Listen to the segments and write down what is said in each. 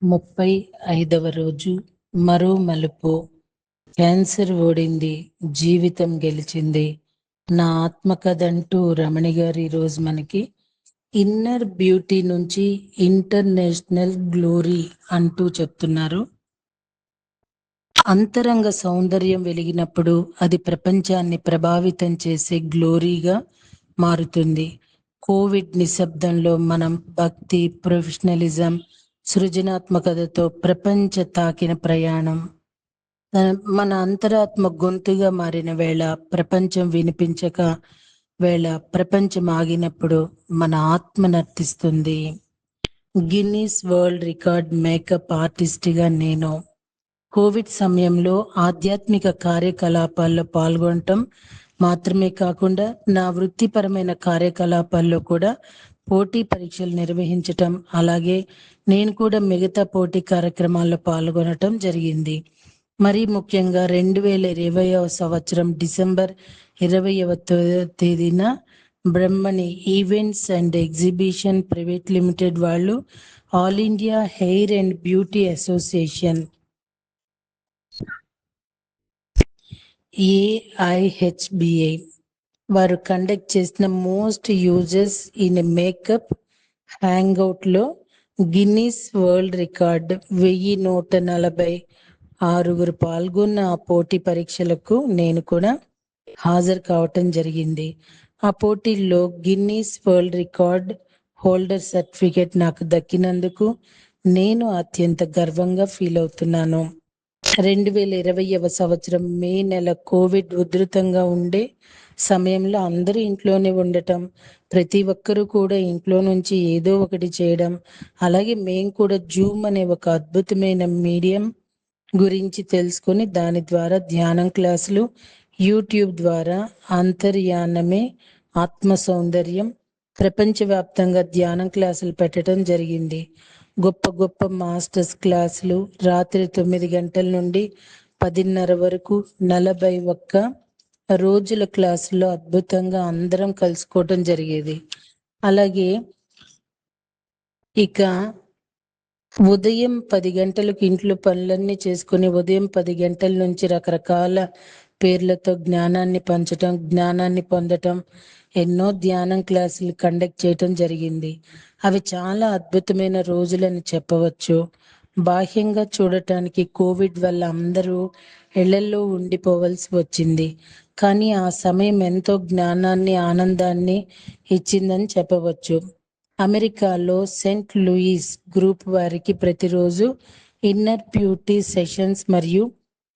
35వ రోజు మరో మలుపు. క్యాన్సర్ ఓడింది, జీవితం గెలిచింది. నా ఆత్మకథంటూ రమణి గారు ఈరోజు మనకి ఇన్నర్ బ్యూటీ నుంచి ఇంటర్నేషనల్ గ్లోరీ అంటూ చెప్తున్నారు. అంతరంగ సౌందర్యం వెలిగినప్పుడు అది ప్రపంచాన్ని ప్రభావితం చేసే గ్లోరీగా మారుతుంది. కోవిడ్ నిశ్శబ్దంలో మనం భక్తి, ప్రొఫెషనలిజం, సృజనాత్మకతతో ప్రపంచ తాకిన ప్రయాణం. మన అంతరాత్మ గొంతుగా మారిన వేళ, ప్రపంచం వినిపించక వేళ, ప్రపంచం ఆగినప్పుడు మన ఆత్మ నర్తిస్తుంది. గిన్నీస్ వరల్డ్ రికార్డ్ మేకప్ ఆర్టిస్ట్గా నేను కోవిడ్ సమయంలో ఆధ్యాత్మిక కార్యకలాపాల్లో పాల్గొనటం మాత్రమే కాకుండా నా వృత్తిపరమైన కార్యకలాపాల్లో కూడా పోటీ పరీక్షలు నిర్వహించటం, అలాగే నేను కూడా మిగతా పోటీ కార్యక్రమాల్లో పాల్గొనటం జరిగింది. మరీ ముఖ్యంగా 2020వ సంవత్సరం డిసెంబర్ 20వ తేదీన Brahmani events and exhibition private limited వాళ్ళు all India hair and beauty association AIHBA వారు కండక్ట్ చేసిన most uses in makeup hangout లో గిన్నీస్ వరల్డ్ రికార్డ్ 1146 పాల్గొన్న ఆ పోటీ పరీక్షలకు నేను కూడా హాజరు కావటం జరిగింది. ఆ పోటీల్లో Guinness world record holder certificate నాకు దక్కినందుకు నేను అత్యంత గర్వంగా ఫీల్ అవుతున్నాను. 2020వ సంవత్సరం మే నెల కోవిడ్ ఉధృతంగా ఉండే సమయంలో అందరూ ఇంట్లోనే ఉండటం, ప్రతి ఒక్కరూ కూడా ఇంట్లో నుంచి ఏదో ఒకటి చేయడం, అలాగే మేము కూడా జూమ్ అనే ఒక అద్భుతమైన మీడియం గురించి తెలుసుకొని దాని ద్వారా ధ్యానం క్లాసులు, యూట్యూబ్ ద్వారా అంతర్యానమే ఆత్మ సౌందర్యం ప్రపంచవ్యాప్తంగా ధ్యానం క్లాసులు పెట్టడం జరిగింది. గొప్ప గొప్ప మాస్టర్స్ క్లాసులు రాత్రి 9 గంటల నుండి 10:30 వరకు 41 రోజుల క్లాసుల్లో అద్భుతంగా అందరం కలుసుకోవటం జరిగేది. అలాగే ఇక ఉదయం 10 గంటలకు ఇంట్లో పనులన్నీ చేసుకుని ఉదయం 10 గంటల నుంచి రకరకాల పేర్లతో జ్ఞానాన్ని పంచటం, జ్ఞానాన్ని పొందటం, ఎన్నో ధ్యానం క్లాసులు కండక్ట్ చేయటం జరిగింది. అవి చాలా అద్భుతమైన రోజులని చెప్పవచ్చు. బాహ్యంగా చూడటానికి కోవిడ్ వల్ల అందరూ ఇళ్లల్లో ఉండిపోవలసి వచ్చింది. కానీ ఆ సమయం ఎంతో జ్ఞానాన్ని, ఆనందాన్ని ఇచ్చిందని చెప్పవచ్చు. అమెరికాలో సెయింట్ లూయిస్ గ్రూప్ వారికి ప్రతిరోజు ఇన్నర్ బ్యూటీ సెషన్స్ మరియు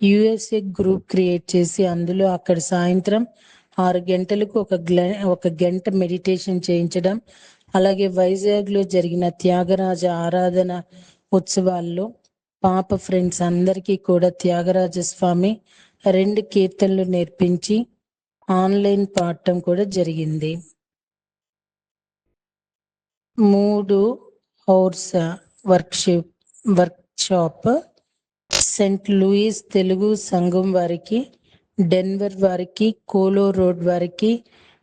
USA గ్రూప్ క్రియేట్ చేసి అందులో అక్కడ సాయంత్రం 6 గంటలకు ఒక గంట మెడిటేషన్ చేయించడం, అలాగే వైజాగ్లో జరిగిన త్యాగరాజ ఆరాధన ఉత్సవాల్లో పాప ఫ్రెండ్స్ అందరికీ కూడా త్యాగరాజ స్వామి 2 కీర్తనలు నేర్పించి ఆన్లైన్ పాడటం కూడా జరిగింది. 3 hours workshop saint Louis Telugu Sangham వారికి, డెన్వర్ వారికి, కోలో రోడ్ వారికి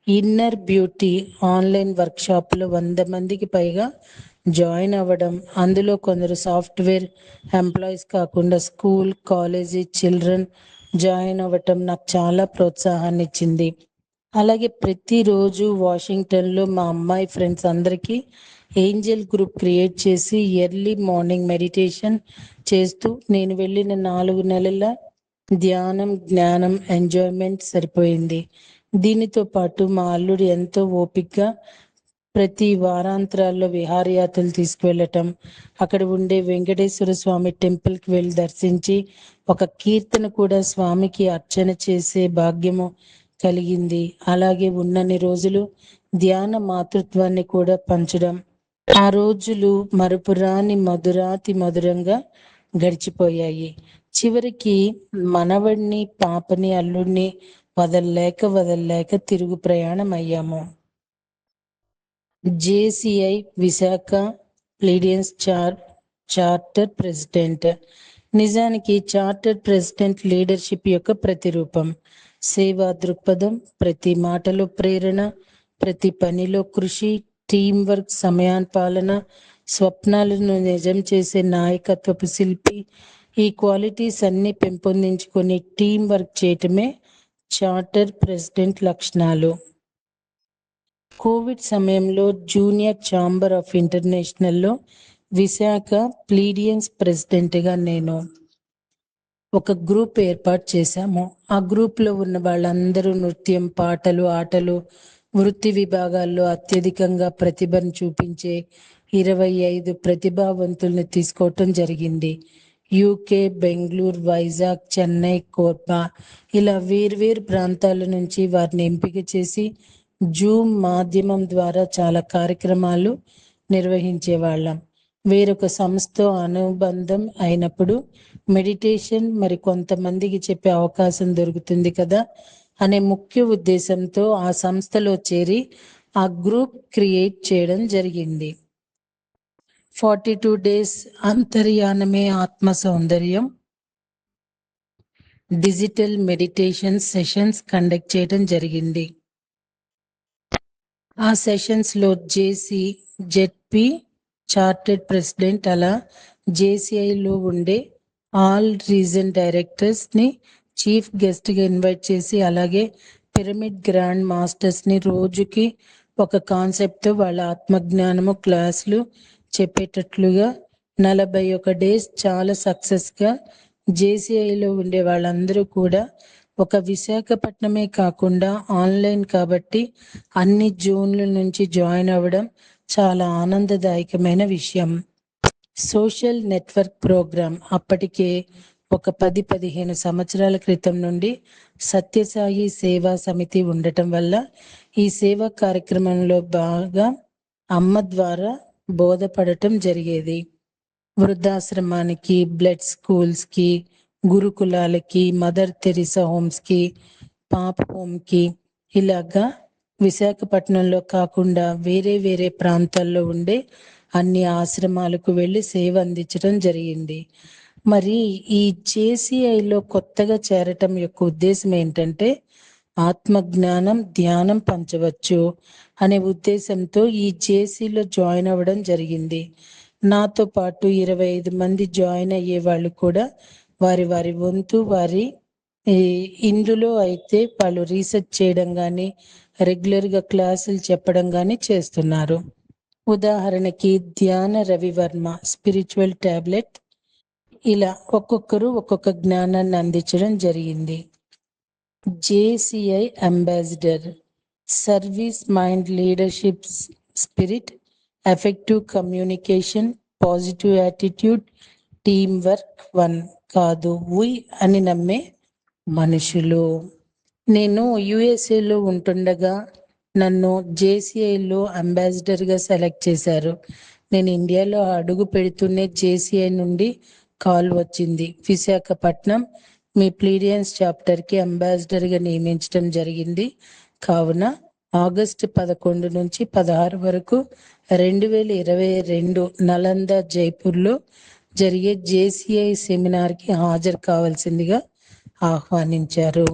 ఇన్నర్ బ్యూటీ ఆన్లైన్ వర్క్షాప్ లో 100 మందికి పైగా జాయిన్ అవ్వడం, అందులో కొందరు సాఫ్ట్వేర్ ఎంప్లాయీస్ కాకుండా స్కూల్, కాలేజీ చిల్డ్రన్ జాయిన్ అవ్వటం నాకు చాలా ప్రోత్సాహాన్ని ఇచ్చింది. అలాగే ప్రతిరోజు వాషింగ్టన్లో మా అమ్మాయి ఫ్రెండ్స్ అందరికీ ఏంజల్ గ్రూప్ క్రియేట్ చేసి ఎర్లీ మార్నింగ్ మెడిటేషన్ చేస్తూ నేను వెళ్ళిన 4 నెలల ధ్యానం, జ్ఞానం, ఎంజాయ్మెంట్ సరిపోయింది. దీనితో పాటు మా అల్లుడు ఎంతో ఓపికగా ప్రతి వారాంతరాల్లో విహారయాత్రలు తీసుకువెళ్ళటం, అక్కడ ఉండే వెంకటేశ్వర స్వామి టెంపుల్కి వెళ్ళి దర్శించి ఒక కీర్తన కూడా స్వామికి అర్చన చేసే భాగ్యము కలిగింది. అలాగే ఉన్నన్ని రోజులు ధ్యాన మాతృత్వాన్ని కూడా పంచడం, ఆ రోజులు మరుపురాని మధురాతి మధురంగా గడిచిపోయాయి. చివరికి మనవడిని, పాపని, అల్లుడిని వదల్లేక తిరుగు ప్రయాణం అయ్యాము. JCI Visakha Pleiadians charter president. నిజానికి చార్టర్ ప్రెసిడెంట్ లీడర్షిప్ యొక్క ప్రతిరూపం. సేవా దృక్పథం, ప్రతి మాటలో ప్రేరణ, ప్రతి పనిలో కృషి, టీం వర్క్, సమయాన్ పాలన, స్వప్నాలను నిజం చేసే నాయకత్వపు శిల్పి. ఈ క్వాలిటీస్ అన్ని పెంపొందించుకొని టీం వర్క్ చేయటమే చార్టర్ ప్రెసిడెంట్ లక్షణాలు. కోవిడ్ సమయంలో జూనియర్ ఛాంబర్ ఆఫ్ ఇంటర్నేషనల్లో విశాఖ ప్లీడియన్స్ ప్రెసిడెంట్గా నేను ఒక గ్రూప్ ఏర్పాటు చేశాము. ఆ గ్రూప్లో ఉన్న వాళ్ళందరూ నృత్యం, పాటలు, ఆటలు, వృత్తి విభాగాల్లో అత్యధికంగా ప్రతిభను చూపించే 25 ప్రతిభావంతుల్ని తీసుకోవటం జరిగింది. యూకే, బెంగళూరు, వైజాగ్, చెన్నై, కోర్పా ఇలా వేర్వేరు ప్రాంతాల నుంచి వారిని ఎంపిక చేసి జూమ్ మాధ్యమం ద్వారా చాలా కార్యక్రమాలు నిర్వహించేవాళ్ళం. వేరొక సంస్థతో అనుబంధం అయినప్పుడు మెడిటేషన్ మరి కొంతమందికి చెప్పే అవకాశం దొరుకుతుంది కదా అనే ముఖ్య ఉద్దేశంతో ఆ సంస్థలో చేరి ఆ గ్రూప్ క్రియేట్ చేయడం జరిగింది. 42 days అంతర్యానమే ఆత్మ సౌందర్యం డిజిటల్ మెడిటేషన్ సెషన్స్ కండక్ట్ చేయడం జరిగింది. ఆ సెషన్స్ లో జేసీ, జెడ్పీ, చార్టెడ్ ప్రెసిడెంట్ అలా జేసీఐలో ఉండే ఆల్ రీజన్ డైరెక్టర్స్ ని చీఫ్ గెస్ట్ గా ఇన్వైట్ చేసి అలాగే పిరమిడ్ గ్రాండ్ మాస్టర్స్ ని రోజుకి ఒక కాన్సెప్ట్ తో వాళ్ళ ఆత్మజ్ఞానము క్లాసులు చెప్పేటట్లుగా 41 days చాలా సక్సెస్ గా జేసీఐలో ఉండే వాళ్ళందరూ కూడా ఒక విశాఖపట్నమే కాకుండా ఆన్లైన్ కాబట్టి అన్ని జోన్ల నుంచి జాయిన్ అవ్వడం చాలా ఆనందదాయకమైన విషయం. సోషల్ నెట్వర్క్ ప్రోగ్రామ్ అప్పటికే ఒక 10-15 సంవత్సరాల క్రితం నుండి సత్యసాయి సేవా సమితి ఉండటం వల్ల ఈ సేవా కార్యక్రమంలో బాగా అమ్మ ద్వారా బోధపడటం జరిగేది. వృద్ధాశ్రమానికి, బ్లడ్ స్కూల్స్ కి, గురుకులాలకి, మదర్ తెరిసా హోమ్స్ కి, పాప హోమ్ కి ఇలాగా విశాఖపట్నంలో కాకుండా వేరే వేరే ప్రాంతాల్లో ఉండే అన్ని ఆశ్రమాలకు వెళ్ళి సేవ అందించడం జరిగింది. మరి ఈ జేసీఐలో కొత్తగా చేరటం యొక్క ఉద్దేశం ఏంటంటే ఆత్మజ్ఞానం, ధ్యానం పంచవచ్చు అనే ఉద్దేశంతో ఈ జేసీలో జాయిన్ అవ్వడం జరిగింది. నాతో పాటు 25 మంది జాయిన్ అయ్యే వాళ్ళు కూడా వారి వారి వంతు వారి ఇందులో అయితే వాళ్ళు రీసెర్చ్ చేయడం కానీ రెగ్యులర్గా క్లాసులు చెప్పడం కానీ చేస్తున్నారు. ఉదాహరణకి ధ్యాన రవివర్మ స్పిరిచువల్ టాబ్లెట్ ఇలా ఒక్కొక్కరు ఒక్కొక్క జ్ఞానాన్ని అందించడం జరిగింది. JCI ambassador service mind leadership spirit effective communication positive attitude team work one కాదు ఉయ్ అని నమ్మే మనుషులు. నేను యుఎస్ఏలో ఉంటుండగా నన్ను జేసీఐలో అంబాసిడర్గా సెలెక్ట్ చేశారు. నేను ఇండియాలో అడుగు పెడుతూనే జేసీఐ నుండి కాల్ వచ్చింది. విశాఖపట్నం మీ ప్లీడియన్స్ చాప్టర్కి అంబాసిడర్గా నియమించడం జరిగింది. కావున ఆగస్టు 11 నుంచి 16 వరకు 2022 నలంద జైపూర్లో జరిగే జేసీఐ సెమినార్కి హాజరు కావాల్సిందిగా ఆహ్వానించారు.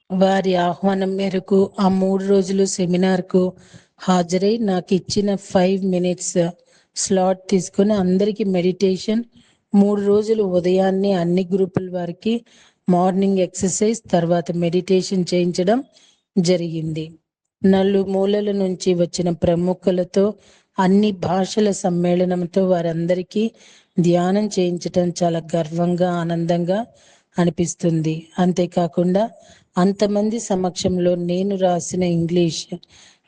వారి ఆహ్వానం మేరకు ఆ 3 రోజులు సెమినార్కు హాజరై నాకు ఇచ్చిన 5 minutes స్లాట్ తీసుకుని అందరికీ మెడిటేషన్ 3 రోజులు ఉదయాన్నే అన్ని గ్రూపుల వారికి మార్నింగ్ ఎక్సర్సైజ్ తర్వాత మెడిటేషన్ చేయించడం జరిగింది. నలుమూలల నుంచి వచ్చిన ప్రముఖులతో అన్ని భాషల సమ్మేళనంతో వారందరికీ ధ్యానం చేయించటం చాలా గర్వంగా ఆనందంగా అనిపిస్తుంది. అంతేకాకుండా అంతమంది సమక్షంలో నేను రాసిన English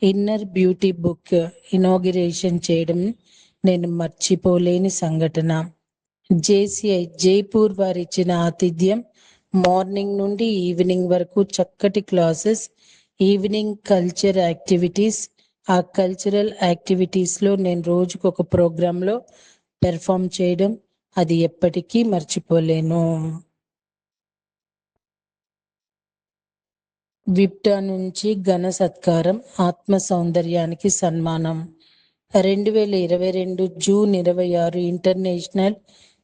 inner beauty book inauguration చేయడం నేను మర్చిపోలేని సంఘటన. జేసీఐ జైపూర్ వారిచ్చిన ఆతిథ్యం, మార్నింగ్ నుండి ఈవినింగ్ వరకు చక్కటి క్లాసెస్, ఈవినింగ్ కల్చర్ యాక్టివిటీస్. ఆ కల్చరల్ యాక్టివిటీస్లో నేను రోజుకు ఒక ప్రోగ్రాంలో పెర్ఫామ్ చేయడం అది ఎప్పటికీ మర్చిపోలేను. విప్టా నుంచి ఘన సత్కారం, ఆత్మ సౌందర్యానికి సన్మానం. 2022 జూన్ 26 ఇంటర్నేషనల్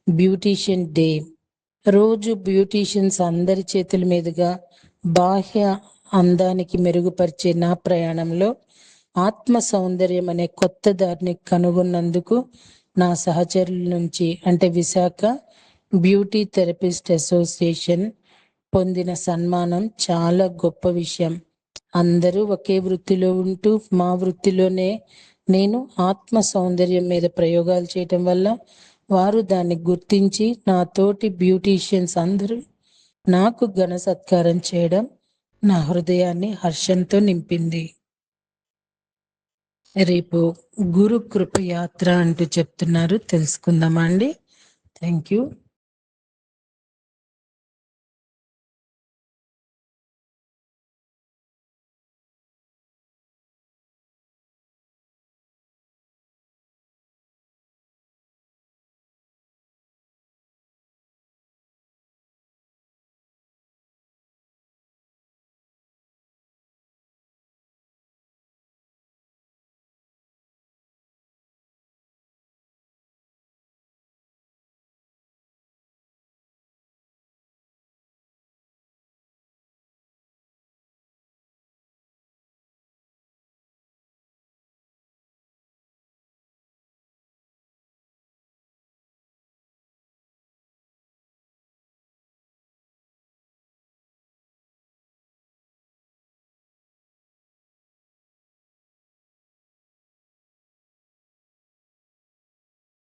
బ్యూటీషియన్ డే. రోజు బ్యూటీషియన్స్ అందరి చేతుల మీదుగా బాహ్య అందానికి మెరుగుపరిచే నా ప్రయాణంలో ఆత్మ సౌందర్యం అనే కొత్త దారిని కనుగొన్నందుకు నా సహచరుల నుంచి అంటే విశాఖ బ్యూటీ థెరపిస్ట్ అసోసియేషన్ పొందిన సన్మానం చాలా గొప్ప విషయం. అందరూ ఒకే వృత్తిలో ఉంటూ మా వృత్తిలోనే నేను ఆత్మ సౌందర్యం మీద ప్రయోగాలు చేయటం వల్ల వారు దాన్ని గుర్తించి నా తోటి బ్యూటీషియన్స్ అందరూ నాకు ఘన సత్కారం చేయడం నా హృదయాన్ని హర్షంతో నింపింది. రేపు గురు కృప యాత్ర అంటూ చెప్తున్నారు, తెలుసుకుందామా అండి? Thank you.